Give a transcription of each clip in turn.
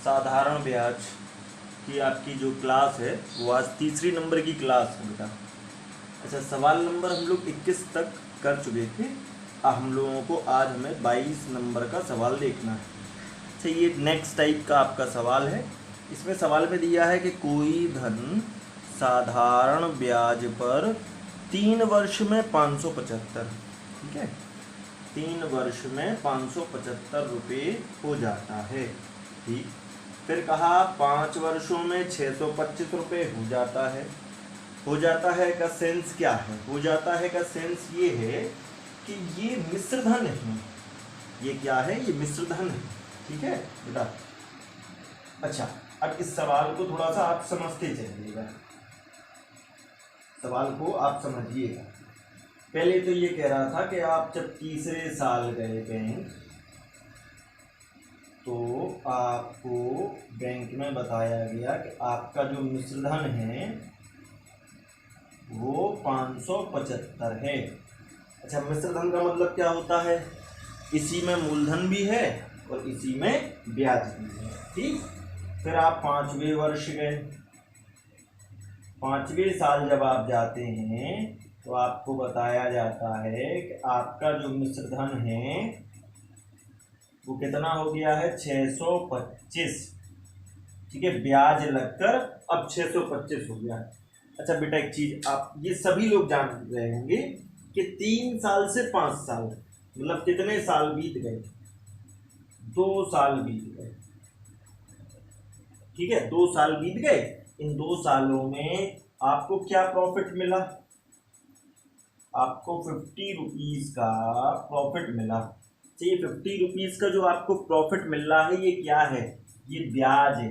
साधारण ब्याज की आपकी जो क्लास है वो आज तीसरी नंबर की क्लास है बेटा। अच्छा, सवाल नंबर हम लोग 21 तक कर चुके थे। हम लोगों को आज हमें 22 नंबर का सवाल देखना है। अच्छा, ये नेक्स्ट टाइप का आपका सवाल है। इसमें सवाल में दिया है कि कोई धन साधारण ब्याज पर 3 वर्ष में 575, ठीक है, 3 वर्ष में 575 रुपये हो जाता है। ठीक, फिर कहा 5 वर्षों में 625 रुपये हो जाता है। हो जाता है का सेंस क्या है? हो जाता है का सेंस ये है कि ये मिश्र धन है। ये क्या है? ये मिश्र धन है। ठीक है बेटा। अच्छा, अब इस सवाल को थोड़ा सा आप समझते चलिएगा। सवाल को आप समझिएगा। पहले तो ये कह रहा था कि आप जब तीसरे साल गए बैंक, तो आपको बैंक में बताया गया कि आपका जो मिश्र धन है वो 575 है। अच्छा, मिश्र धन का मतलब क्या होता है? इसी में मूलधन भी है और इसी में ब्याज भी है। ठीक, फिर आप 5वें वर्ष गए। 5वें साल जब आप जाते हैं तो आपको बताया जाता है कि आपका जो मिश्र धन है वो कितना हो गया है? 625। ठीक है, ब्याज लगकर अब 625 हो गया। अच्छा बेटा, एक चीज आप ये सभी लोग जान रहे होंगे कि 3 साल से 5 साल मतलब कितने साल बीत गए? 2 साल बीत गए। ठीक है, 2 साल बीत गए। इन 2 सालों में आपको क्या प्रॉफिट मिला? आपको 50 रुपीज का प्रॉफिट मिला। ये 50 रुपीज का जो आपको प्रॉफिट मिल रहा है ये क्या है? ये ब्याज है।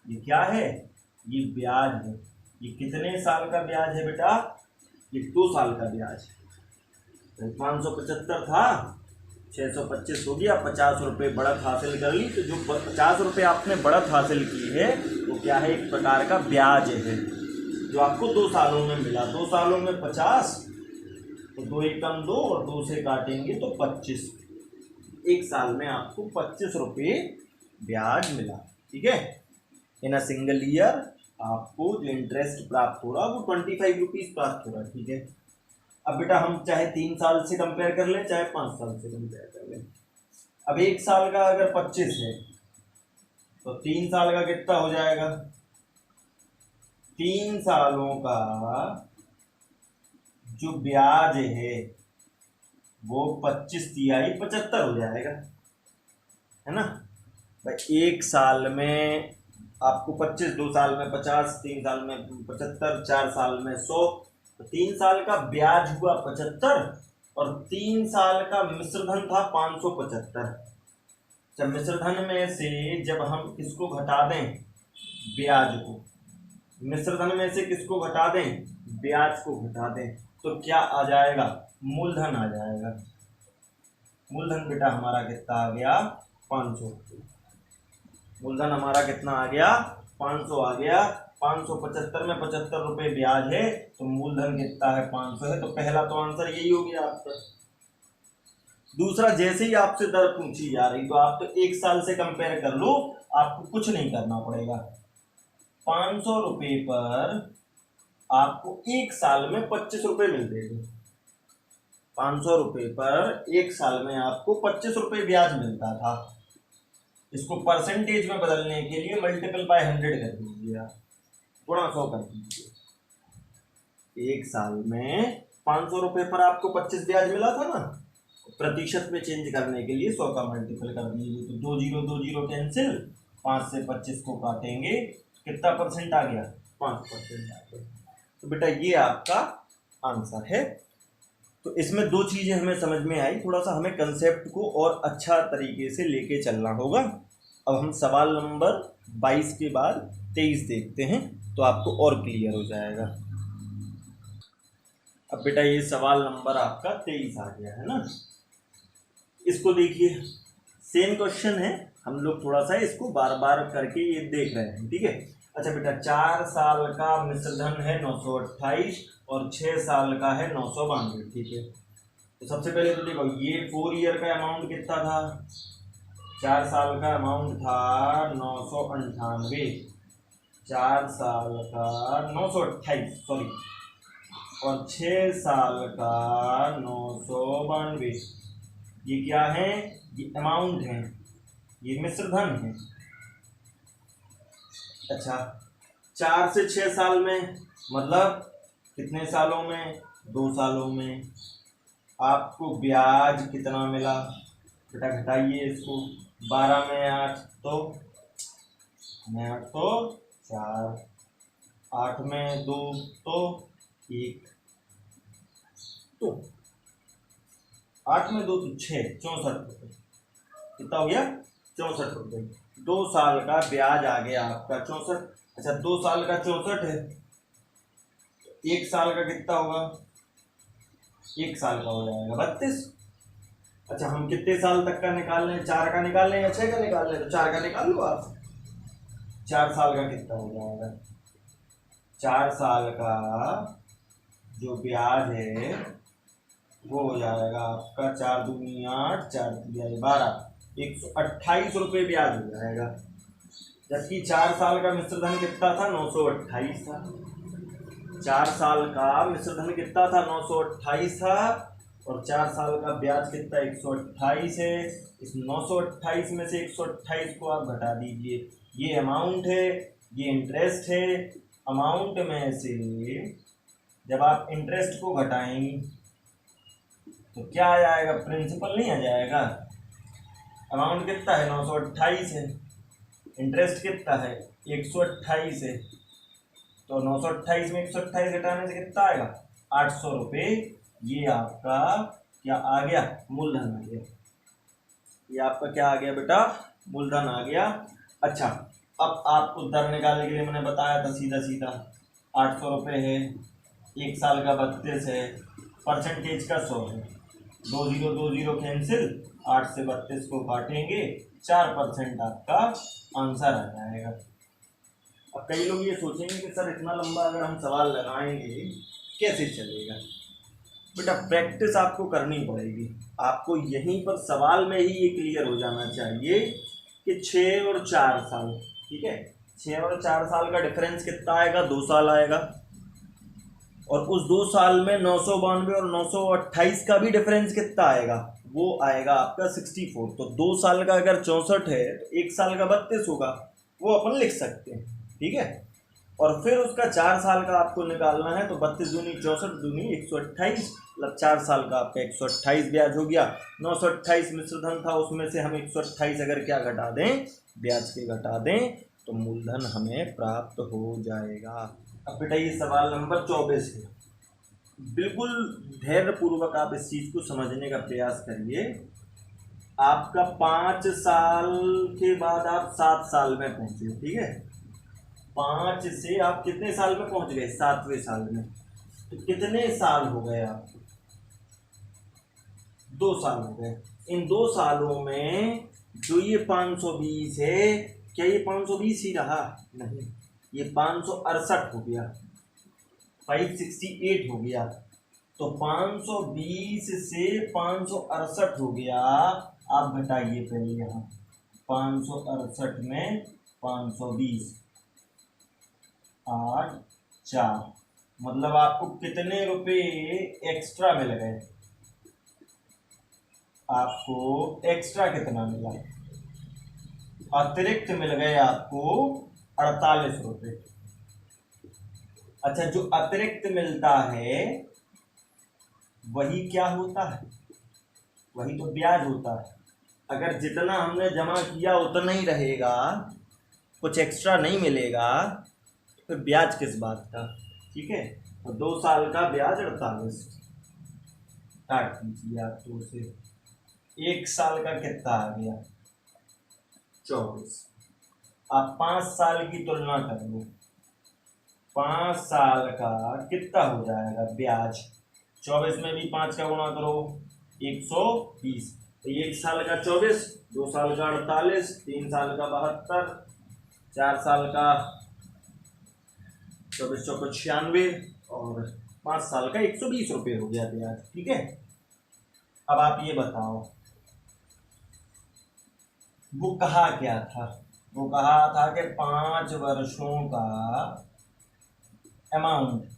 ये क्या है? ये ब्याज है। ये कितने साल का ब्याज है बेटा? ये 2 साल का ब्याज है। 575 था, 625 हो गया। 50 रुपये बढ़त हासिल कर ली। तो जो 50 रुपये आपने बढ़त हासिल की है वो क्या है? एक प्रकार का ब्याज है जो आपको 2 सालों में मिला। 2 सालों में 50, तो 2 एकम 2 और 2 से काटेंगे तो 25। एक साल में आपको 25 रुपये ब्याज मिला। ठीक है, इन अ सिंगल ईयर आपको जो इंटरेस्ट प्राप्त हो रहा वो 25 रुपीज प्राप्त हो रहा है। ठीक है, अब बेटा हम चाहे 3 साल से कंपेयर कर लें चाहे 5 साल से कंपेयर कर लें। अब एक साल का अगर 25 है तो 3 साल का कितना हो जाएगा? 3 सालों का जो ब्याज है वो 25 तिहाई 75 हो जाएगा, है ना भाई। एक साल में आपको 25, 2 साल में 50, 3 साल में 75, 4 साल में 100, तो 3 साल का ब्याज हुआ 75 और 3 साल का मिश्र धन था 575। जब मिश्र धन में से जब हम किसको घटा दें? ब्याज को। मिश्र धन में से किसको घटा दें? ब्याज को घटा दें, तो क्या आ जाएगा? मूलधन आ जाएगा। मूलधन बेटा हमारा कितना आ गया? 500। मूलधन हमारा कितना आ गया? 500 आ गया। 575 में 75 रुपये ब्याज है तो मूलधन कितना है? 500 है। तो पहला तो आंसर यही हो गया आपका। दूसरा, जैसे ही आपसे दर पूछी जा रही तो आप तो 1 साल से कंपेयर कर लो, आपको कुछ नहीं करना पड़ेगा। 500 रुपये पर आपको 1 साल में 25 रुपये मिलते थे। 500 रुपये पर 1 साल में आपको 25 रुपये ब्याज मिलता था। इसको परसेंटेज में बदलने के लिए मल्टीपल बाय 100 कर दीजिए, आप गुणा 100 कर दीजिए। 1 साल में 500 रुपये पर आपको 25 ब्याज मिला था ना, प्रतिशत में चेंज करने के लिए 100 का मल्टीपल कर दीजिए। तो 2 0 कैंसिल, 5 से 25 को काटेंगे, कितना परसेंट आ गया? 5% आ गया। तो बेटा ये आपका आंसर है। तो इसमें 2 चीज़ें हमें समझ में आई। थोड़ा सा हमें कंसेप्ट को और अच्छा तरीके से लेके चलना होगा। अब हम सवाल नंबर 22 के बाद 23 देखते हैं तो आपको और क्लियर हो जाएगा। अब बेटा ये सवाल नंबर आपका 23 आ गया है ना। इसको देखिए, सेम क्वेश्चन है, हम लोग थोड़ा सा इसको बार बार करके ये देख रहे हैं। ठीक है। अच्छा बेटा, 4 साल का मिश्र धन है 928 और 6 साल का है 992। ठीक है, तो सबसे पहले तो देखो ये 4 ईयर का अमाउंट कितना था? 4 साल का अमाउंट था 998, 4 साल का 928 सॉरी, और 6 साल का 992। ये क्या है? ये अमाउंट है, ये मिश्रधन है। अच्छा, 4 से 6 साल में मतलब कितने सालों में? 2 सालों में। आपको ब्याज कितना मिला बेटा? घटाइए इसको, 12 में 8 तो 4, 8 में 2 तो 1, तो 8 में 2 तो 6, 64 रुपये। कितना हो गया? 64 रुपये। 2 साल का ब्याज आ गया आपका 64। अच्छा, 2 साल का 64 है, 1 साल का कितना होगा? 1 साल का हो जाएगा 32। अच्छा, हम कितने साल तक का निकाल लें? 4 का निकाल लें या 6 का निकाल लें? तो 4 का निकाल लो आप। 4 साल का कितना हो जाएगा? 4 साल का जो ब्याज है वो हो जाएगा आपका 4 दूनी 8, 4 तिया 12, 128 रुपये ब्याज हो जाएगा। जबकि 4 साल का मिश्रधन कितना था? 928 था। 4 साल का मिश्रधन कितना था? 928 था, और 4 साल का ब्याज कितना? 128 है। इस 928 में से 128 को आप घटा दीजिए। ये अमाउंट है, ये इंटरेस्ट है। अमाउंट में से जब आप इंटरेस्ट को घटाएंगे तो क्या आ जाएगा? प्रिंसिपल नहीं आ जाएगा। अमाउंट कितना है? 928 है। इंटरेस्ट कितना है? 128 है। तो 928 में 128 घटाने से कितना आएगा? 800 रुपये। ये आपका क्या आ गया? मूलधन आ गया। ये आपका क्या आ गया बेटा? मूलधन आ गया। अच्छा, अब आपको दर निकालने के लिए मैंने बताया था सीधा सीधा 800 रुपये है, 1 साल का 32 है, परसेंटेज का 100 है। 2 0 2 0 कैंसिल, 8 से 32 को काटेंगे, 4% आपका आंसर आ जाएगा। अब कई लोग ये सोचेंगे कि सर इतना लंबा अगर हम सवाल लगाएंगे कैसे चलेगा? बेटा, प्रैक्टिस आपको करनी पड़ेगी। आपको यहीं पर सवाल में ही ये क्लियर हो जाना चाहिए कि 6 और 4 साल, ठीक है, 6 और 4 साल का डिफरेंस कितना आएगा? 2 साल आएगा। और उस 2 साल में 992 और 928 का भी डिफरेंस कितना आएगा? वो आएगा आपका 64। तो 2 साल का अगर 64 है तो 1 साल का 32 होगा, वो अपन लिख सकते हैं, ठीक है। और फिर उसका 4 साल का आपको निकालना है, तो 32 दूनी 64 दूनी 128, मतलब 4 साल का आपका 128 ब्याज हो गया। 928 मिश्रधन था, उसमें से हम 128 अगर क्या घटा दें? ब्याज के घटा दें, तो मूलधन हमें प्राप्त हो जाएगा। अब बेटा ये सवाल नंबर 24 है। बिल्कुल धैर्यपूर्वक आप इस चीज़ को समझने का प्रयास करिए। आपका 5 साल के बाद आप 7 साल में पहुंचे, ठीक है। 5 से आप कितने साल में पहुंच गए? 7वें साल में। तो कितने साल हो गए आपको? 2 साल हो गए। इन 2 सालों में जो ये 520 है, क्या ये 520 ही रहा? नहीं, ये 568 हो गया, 568 हो गया। तो 520 से 568 हो गया। आप घटाइए पहले यहाँ, 568 में 520 8 4, मतलब आपको कितने रुपए एक्स्ट्रा मिल गए? आपको एक्स्ट्रा कितना मिला? अतिरिक्त मिल गए आपको 48 रुपये। अच्छा, जो अतिरिक्त मिलता है वही क्या होता है? वही तो ब्याज होता है। अगर जितना हमने जमा किया उतना ही रहेगा, कुछ एक्स्ट्रा नहीं मिलेगा, तो फिर ब्याज किस बात का? ठीक है। तो 2 साल का ब्याज 48 काट दीजिए आप 2 से। 1 साल का कितना आ गया? 24। आप 5 साल की तुलना कर लो, 5 साल का कितना हो जाएगा ब्याज? 24 में भी 5 का गुणा करो, 120। तो 1 साल का 24, 2 साल का 48, 3 साल का 72, 4 साल का 24 चौको 96, और 5 साल का 120 रुपये हो गया ब्याज, ठीक है। अब आप ये बताओ, वो कहा क्या था? वो कहा था कि 5 वर्षों का अमाउंट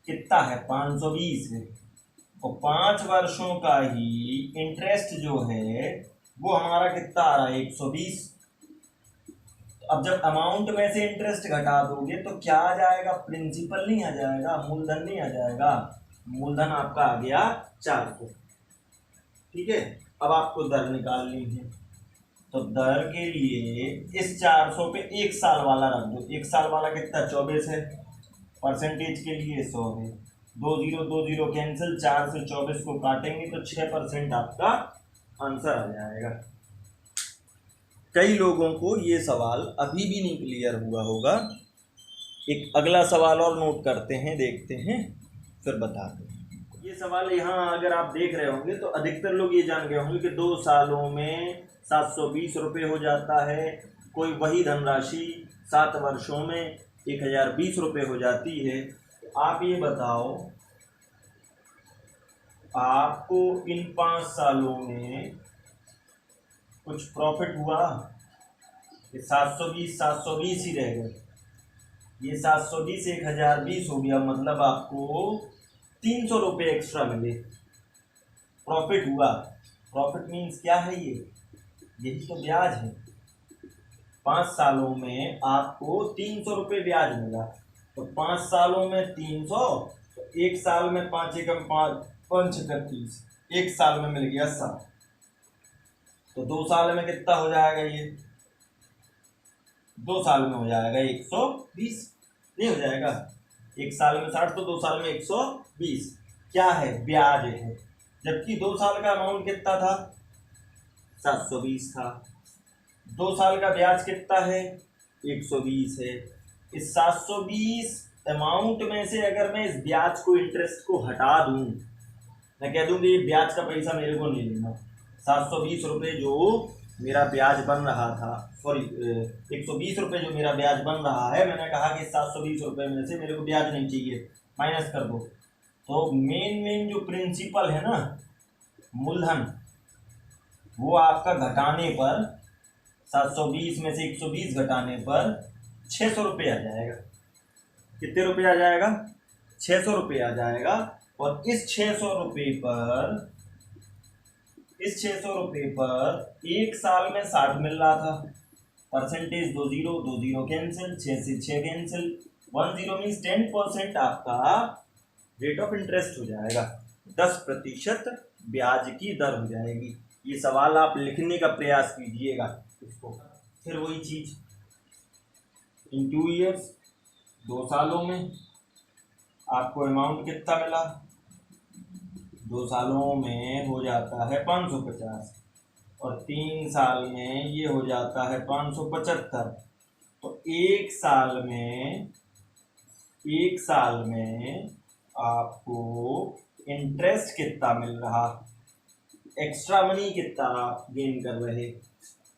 कितना है? 520 है। और 5 वर्षों का ही इंटरेस्ट जो है वो हमारा कितना आ रहा है? 120। अब जब अमाउंट में से इंटरेस्ट घटा दोगे तो क्या आ जाएगा? प्रिंसिपल नहीं आ जाएगा, मूलधन नहीं आ जाएगा। मूलधन आपका आ गया 400। ठीक है, अब आपको दर निकालनी है। तो दर के लिए इस 400 पे 1 साल वाला रख दो। 1 साल वाला कितना? 24 है। परसेंटेज के लिए 100 है। 2 कैंसिल, 4 से 24 को काटेंगे तो 6% आपका आंसर आ जाएगा। कई लोगों को ये सवाल अभी भी नहीं क्लियर हुआ होगा। एक अगला सवाल और नोट करते हैं, देखते हैं, फिर बताते हैं। ये सवाल यहाँ अगर आप देख रहे होंगे तो अधिकतर लोग ये जान गए होंगे कि 2 सालों में 720 रुपये हो जाता है। कोई वही धनराशि 7 वर्षों में 1020 रुपये हो जाती है। आप ये बताओ, आपको इन 5 सालों में कुछ प्रॉफिट हुआ? ये 720 ही रह गए। ये 720 1020 हो गया, मतलब आपको 300 रुपये एक्स्ट्रा मिले। प्रॉफिट हुआ। प्रॉफिट मीन्स क्या है? ये यही तो ब्याज है। 5 सालों में आपको 300 रुपये ब्याज मिला। तो 5 सालों में 300, तो 1 साल में 5 एकम 5 31, 1 साल में मिल गया 7। तो 2 साल में कितना हो जाएगा? ये 2 साल में हो जाएगा 120। नहीं हो जाएगा? 1 साल में 60, तो 2 साल में 120। क्या है? ब्याज है। जबकि 2 साल का अमाउंट कितना था? 720 था। 2 साल का ब्याज कितना है? 120 है। इस 720 अमाउंट में से अगर मैं इस ब्याज को, इंटरेस्ट को हटा दूं, मैं कह दूं कि ये ब्याज का पैसा मेरे को नहीं लेना। 720 रुपये जो मेरा ब्याज बन रहा था, सॉरी 120 रुपये जो मेरा ब्याज बन रहा है, मैंने कहा कि 720 रुपये में से मेरे को ब्याज नहीं चाहिए, माइनस कर दो। तो मेन जो प्रिंसिपल है ना, मूलधन, वो आपका घटाने पर 720 में से 120 घटाने पर 600 रुपये आ जाएगा। कितने रुपये आ जाएगा? 600 रुपये आ जाएगा। और इस 600 रुपये पर 1 साल में 60 मिल रहा था। परसेंटेज 20 कैंसिल, 6 से 6 कैंसिल, 10 मीन्स 10% आपका रेट ऑफ इंटरेस्ट हो जाएगा। 10% ब्याज की दर हो जाएगी। ये सवाल आप लिखने का प्रयास कीजिएगा इसको। फिर वही चीज, इन 2 ईयर्स, 2 सालों में आपको अमाउंट कितना मिला? 2 सालों में हो जाता है 550, और 3 साल में ये हो जाता है 575। तो 1 साल में आपको इंटरेस्ट कितना मिल रहा? एक्स्ट्रा मनी कितना आप गेन कर रहे?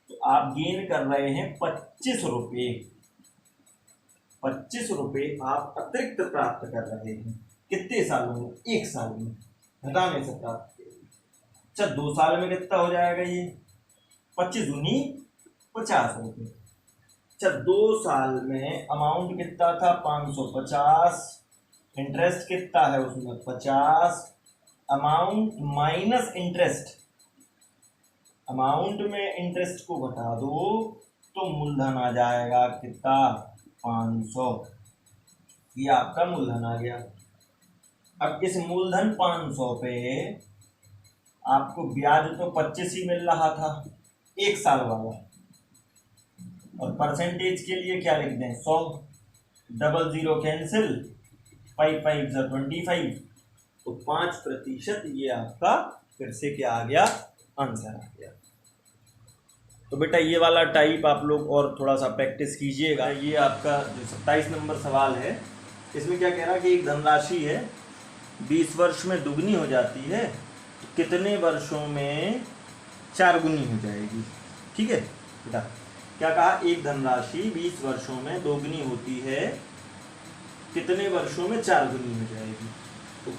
तो आप गेन कर रहे हैं 25 रुपये। 25 रुपये आप अतिरिक्त प्राप्त कर रहे हैं। कितने सालों में? 1 साल में घटाने से प्राप्त किया। अच्छा, 2 साल में कितना हो जाएगा? ये 25 दूनी 50 रुपये। अच्छा, 2 साल में अमाउंट कितना था? 550। इंटरेस्ट कितना है उसमें? 50। अमाउंट माइनस इंटरेस्ट, अमाउंट में इंटरेस्ट को घटा दो तो मूलधन आ जाएगा कितना? 500। ये आपका मूलधन आ गया। अब इस मूलधन 500 पे आपको ब्याज तो 25 ही मिल रहा था 1 साल वाला, और परसेंटेज के लिए क्या लिख दें? 100। 00 कैंसिल, 5 5 25, तो 5%। ये आपका फिर से क्या आ गया? आंसर आ गया। तो बेटा ये वाला टाइप आप लोग और थोड़ा सा प्रैक्टिस कीजिएगा। ये आपका जो 27 नंबर सवाल है, इसमें क्या कह रहा है कि एक धनराशि है 20 वर्ष में दुगनी हो जाती है, तो कितने वर्षों में 4 गुनी हो जाएगी? ठीक है बेटा, क्या कहा? एक धनराशि 20 वर्षों में दोगुनी होती है, कितने वर्षों में 4 गुनी हो जाएगी? तो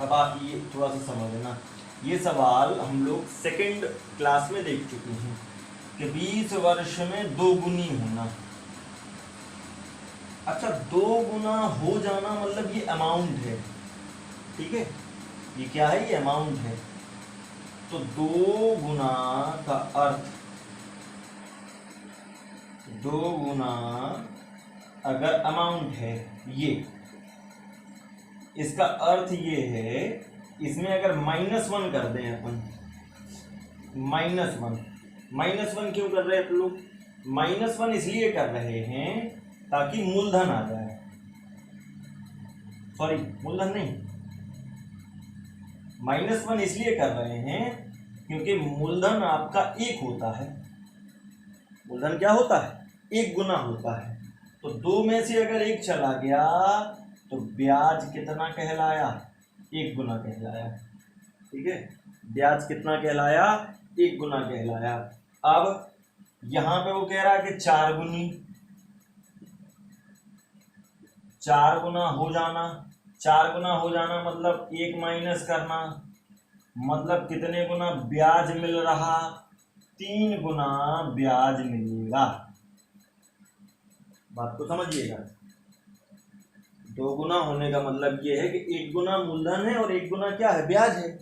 अब आप ये थोड़ा सा समझना, ये सवाल हम लोग सेकंड क्लास में देख चुके हैं कि 20 वर्ष में 2 गुनी होना। अच्छा, 2 गुना हो जाना मतलब ये अमाउंट है, ठीक है, ये क्या है, ये अमाउंट है। तो 2 गुना का अर्थ, 2 गुना अगर अमाउंट है, ये इसका अर्थ ये है, इसमें अगर -1 कर दें अपन, -1 क्यों कर रहे हैं आप लोग? -1 इसलिए कर रहे हैं ताकि मूलधन आ जाए, सॉरी मूलधन नहीं, -1 इसलिए कर रहे हैं क्योंकि मूलधन आपका 1 होता है। मूलधन क्या होता है? 1 गुना होता है। तो 2 में से अगर 1 चला गया तो ब्याज कितना कहलाया? 1 गुना कहलाया, ठीक है। ब्याज कितना कहलाया? 1 गुना कहलाया। अब यहां पे वो कह रहा है कि 4 गुनी, 4 गुना हो जाना, 4 गुना हो जाना मतलब 1 माइनस करना, मतलब कितने गुना ब्याज मिल रहा? 3 गुना ब्याज मिलेगा। बात को समझिएगा। 2 गुना होने का मतलब ये है कि 1 गुना मूलधन है और 1 गुना क्या है? ब्याज है।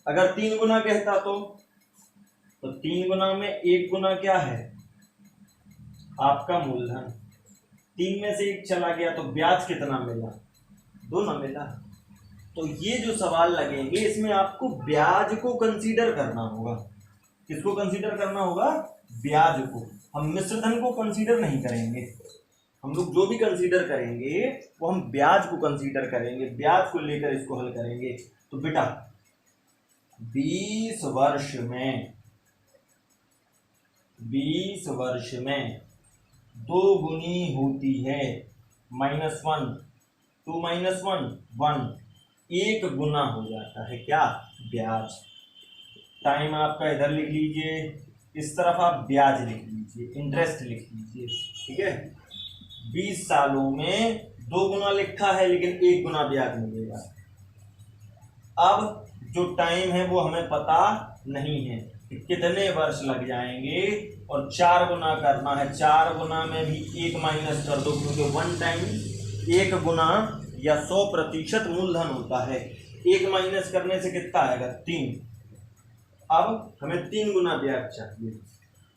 अगर 3 गुना कहता तो 3 गुना में 1 गुना क्या है? आपका मूलधन। 3 में से 1 चला गया तो ब्याज कितना मिला? 2 ना मिला। तो ये जो सवाल लगेंगे इसमें आपको ब्याज को कंसीडर करना होगा। किसको कंसीडर करना होगा? ब्याज को। हम मिश्रधन को कंसीडर नहीं करेंगे। हम लोग जो भी कंसीडर करेंगे वो हम ब्याज को कंसीडर करेंगे, ब्याज को लेकर इसको हल करेंगे। तो बेटा 20 वर्ष में 2 गुनी होती है, -1, 2 - 1 1, 1 गुना हो जाता है क्या? ब्याज। टाइम आपका इधर लिख लीजिए, इस तरफ आप ब्याज लिख लीजिए, इंटरेस्ट लिख लीजिए, ठीक है। 20 सालों में 2 गुना लिखा है लेकिन 1 गुना ब्याज मिलेगा। अब जो टाइम है वो हमें पता नहीं है कि कितने वर्ष लग जाएंगे, और 4 गुना करना है। 4 गुना में भी 1 माइनस कर दो, क्योंकि 1 टाइम 1 गुना या 100% मूलधन होता है। 1 माइनस करने से कितना आएगा? 3। अब हमें 3 गुना ब्याज चाहिए।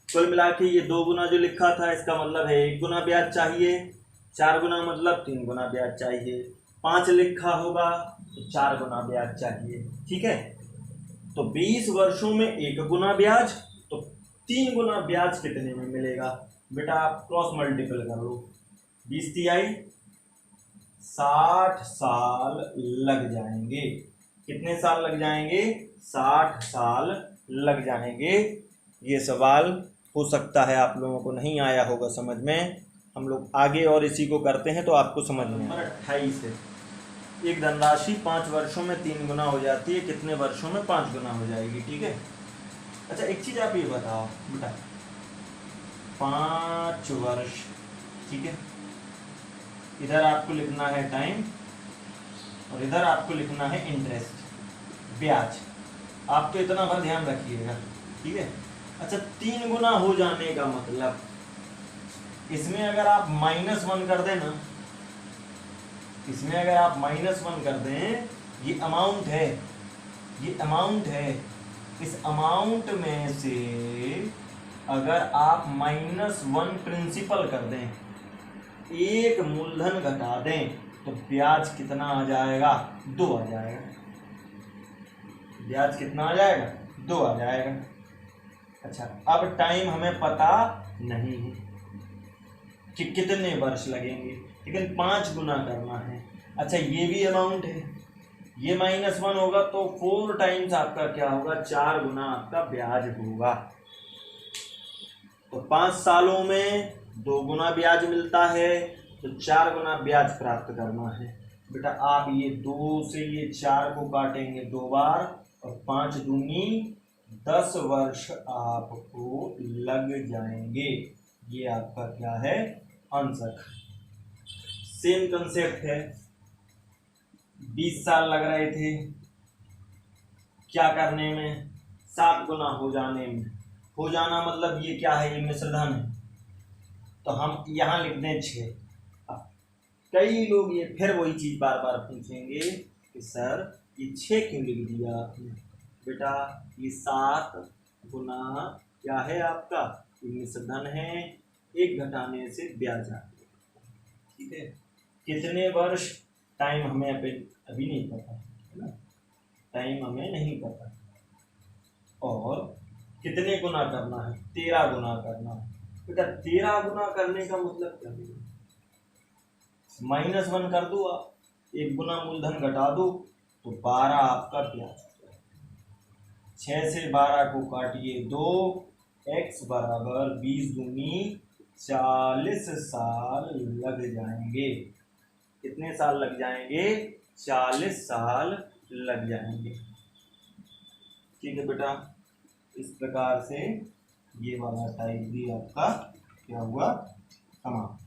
कुल मिला के ये 2 गुना जो लिखा था इसका मतलब है 1 गुना ब्याज चाहिए, 4 गुना मतलब 3 गुना ब्याज चाहिए, 5 लिखा होगा तो 4 गुना ब्याज चाहिए, ठीक है। तो 20 वर्षों में 1 गुना ब्याज, तो 3 गुना ब्याज कितने में मिलेगा? बेटा आप क्रॉस मल्टीपल कर लो, 20 तिहाई 60 साल लग जाएंगे। कितने साल लग जाएंगे? 60 साल लग जाएंगे। ये सवाल हो सकता है आप लोगों को नहीं आया होगा समझ में, हम लोग आगे और इसी को करते हैं तो आपको समझ में। नंबर 28 है, एक धनराशि 5 वर्षों में 3 गुना हो जाती है, कितने वर्षों में 5 गुना हो जाएगी? ठीक है। अच्छा एक चीज आप ये बताओ बेटा, 5 वर्ष, ठीक है, इधर आपको लिखना है टाइम और इधर आपको लिखना है इंटरेस्ट, ब्याज। आप तो इतना बार ध्यान रखिएगा, ठीक है। अच्छा 3 गुना हो जाने का मतलब, इसमें अगर आप -1 कर दें ना, इसमें अगर आप -1 कर दें, ये अमाउंट है, ये अमाउंट है, इस अमाउंट में से अगर आप -1 प्रिंसिपल कर दें, 1 मूलधन घटा दें, तो ब्याज कितना आ जाएगा? 2 आ जाएगा। ब्याज कितना आ जाएगा? 2 आ जाएगा। अच्छा अब टाइम हमें पता नहीं है कि कितने वर्ष लगेंगे, लेकिन 5 गुना करना है। अच्छा ये भी अमाउंट है, ये -1 होगा तो 4 टाइम्स आपका क्या होगा? 4 गुना आपका ब्याज होगा। तो 5 सालों में 2 गुना ब्याज मिलता है, तो 4 गुना ब्याज प्राप्त करना है। बेटा आप ये 2 से ये 4 को काटेंगे 2 बार, और 5 दूनी 10 वर्ष आपको लग जाएंगे। ये आपका क्या है? अंशक। सेम कंसेप्ट है, 20 साल लग रहे थे क्या करने में, 7 गुना हो जाने में। हो जाना मतलब ये क्या है, ये मिश्रधन है, तो हम यहाँ लिख दें 6। अब कई लोग ये फिर वही चीज बार बार पूछेंगे कि सर ये 6 क्यों लिख दिया आपने। बेटा ये 7 गुना क्या है आपका, ये मिश्रधन है, एक घटाने से ब्याज आ गया। ठीक है, कितने वर्ष, टाइम हमें अभी नहीं पता है ना, टाइम हमें नहीं पता। और कितने गुना करना है, 13 गुना करना है। बेटा 13 गुना करने का मतलब क्या है, -1 कर दो आप, 1 गुना मूलधन घटा दो तो 12 आपका ब्याज। 6 से 12 को काटिए 2, x बराबर 20 दूनी 40 साल लग जाएंगे। कितने साल लग जाएंगे, 40 साल लग जाएंगे। ठीक है बेटा, इस प्रकार से ये वाला टाइप भी आपका क्या हुआ, समाप्त।